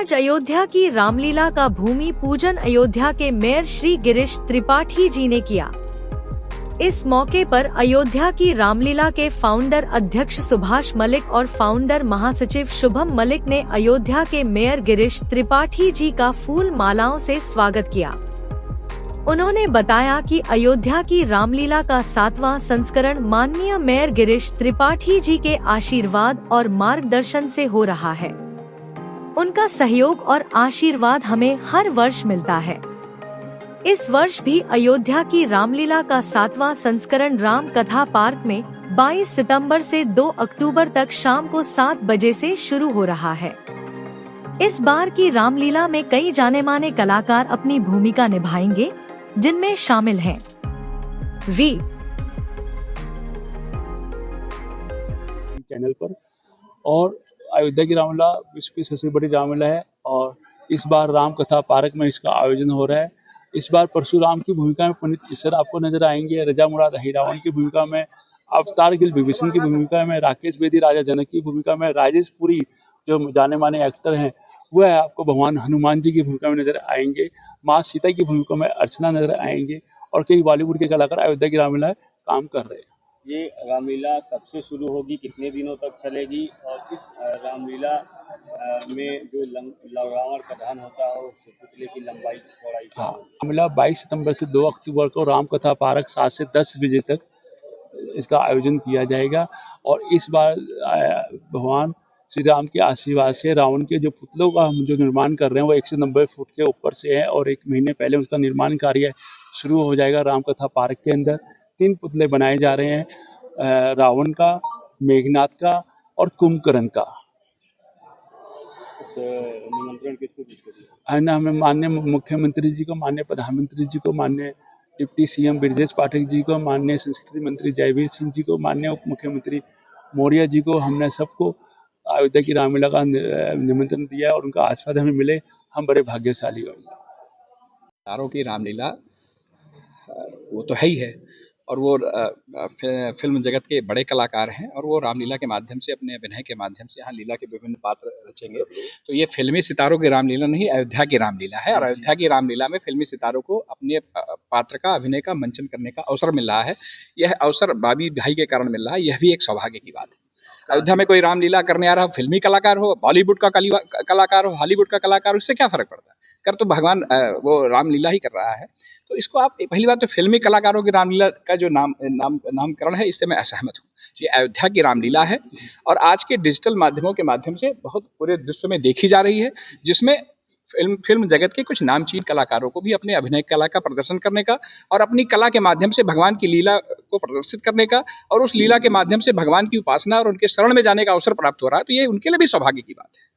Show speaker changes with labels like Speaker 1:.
Speaker 1: आज अयोध्या की रामलीला का भूमि पूजन अयोध्या के मेयर श्री गिरीश त्रिपाठी जी ने किया। इस मौके पर अयोध्या की रामलीला के फाउंडर अध्यक्ष सुभाष मलिक और फाउंडर महासचिव शुभम मलिक ने अयोध्या के मेयर गिरीश त्रिपाठी जी का फूल मालाओं से स्वागत किया। उन्होंने बताया कि अयोध्या की रामलीला का 7वां संस्करण माननीय मेयर गिरीश त्रिपाठी जी के आशीर्वाद और मार्गदर्शन से हो रहा है। उनका सहयोग और आशीर्वाद हमें हर वर्ष मिलता है। इस वर्ष भी अयोध्या की रामलीला का 7वां संस्करण राम कथा पार्क में 22 सितंबर से 2 अक्टूबर तक शाम को 7 बजे से शुरू हो रहा है। इस बार की रामलीला में कई जाने माने कलाकार अपनी भूमिका निभाएंगे, जिनमें शामिल हैं
Speaker 2: चैनल पर। और अयोध्या की रामलीला विश्व की सबसे बड़ी रामलीला है और इस बार राम कथा पार्क में इसका आयोजन हो रहा है। इस बार परशुराम की भूमिका में पंडित ईश्वर आपको नजर आएंगे, रजा मुराद हिरावन की भूमिका में, अवतार गिल विभीषण की भूमिका में, राकेश बेदी राजा जनक की भूमिका में, राजेश पुरी जो जाने माने एक्टर हैं वह आपको भगवान हनुमान जी की भूमिका में नजर आएंगे, माँ सीता की भूमिका में अर्चना नजर आएंगे और कई बॉलीवुड के कलाकार अयोध्या की रामलीला काम कर रहे हैं।
Speaker 3: ये रामलीला कब से शुरू होगी, कितने दिनों तक चलेगी और इस रामलीला में जो रावण का दहन होता है उससे पुतले की लंबाई चौड़ाई?
Speaker 2: हाँ, रामलीला 22 सितंबर से 2 अक्टूबर को राम कथा पार्क 7 से 10 बजे तक इसका आयोजन किया जाएगा। और इस बार भगवान श्री राम के आशीर्वाद से रावण के जो पुतलों का हम जो निर्माण कर रहे हैं वो 190 फुट के ऊपर से है और 1 महीने पहले उसका निर्माण कार्य शुरू हो जाएगा। राम कथा पार्क के अंदर 3 पुतले बनाए जा रहे हैं, रावण का, मेघनाथ का और कुंभकर्ण का।
Speaker 3: निमंत्रण किसको
Speaker 2: है ना, हमें माननीय मुख्यमंत्री जी को, माननीय प्रधानमंत्री जी को, माननीय डिप्टी सीएम ब्रजेश पाठक जी को, माननीय संस्कृति मंत्री जयवीर सिंह जी को, माननीय उप मुख्यमंत्री मौर्य जी को, हमने सबको अयोध्या की रामलीला का निमंत्रण दिया है और उनका आशीर्वाद हमें मिले, हम बड़े भाग्यशाली होंगे।
Speaker 4: तारों की रामलीला वो तो है ही है और वो फिल्म जगत के बड़े कलाकार हैं और वो रामलीला के माध्यम से, अपने अभिनय के माध्यम से यहाँ लीला के विभिन्न पात्र रचेंगे। तो ये फिल्मी सितारों की रामलीला नहीं, अयोध्या की रामलीला है और अयोध्या की रामलीला में फिल्मी सितारों को अपने पात्र का, अभिनय का मंचन करने का अवसर मिल रहा है। यह अवसर बाबी भाई के कारण मिल रहा है, यह भी एक सौभाग्य की बात है। अयोध्या में कोई रामलीला करने आ रहा हो, फिल्मी कलाकार हो, बॉलीवुड का कलाकार हो, हॉलीवुड का कलाकार हो, इससे क्या फर्क पड़ता है? कर तो भगवान वो रामलीला ही कर रहा है। तो इसको आप, पहली बात तो फिल्मी कलाकारों की रामलीला का जो नामकरण है, इससे मैं असहमत हूँ। ये अयोध्या की रामलीला है और आज के डिजिटल माध्यमों के माध्यम से बहुत पूरे विश्व में देखी जा रही है, जिसमें फिल्म जगत के कुछ नामचीन कलाकारों को भी अपने अभिनय कला का प्रदर्शन करने का और अपनी कला के माध्यम से भगवान की लीला को प्रदर्शित करने का और उस लीला के माध्यम से भगवान की उपासना और उनके शरण में जाने का अवसर प्राप्त हो रहा है। तो ये उनके लिए भी सौभाग्य की बात है।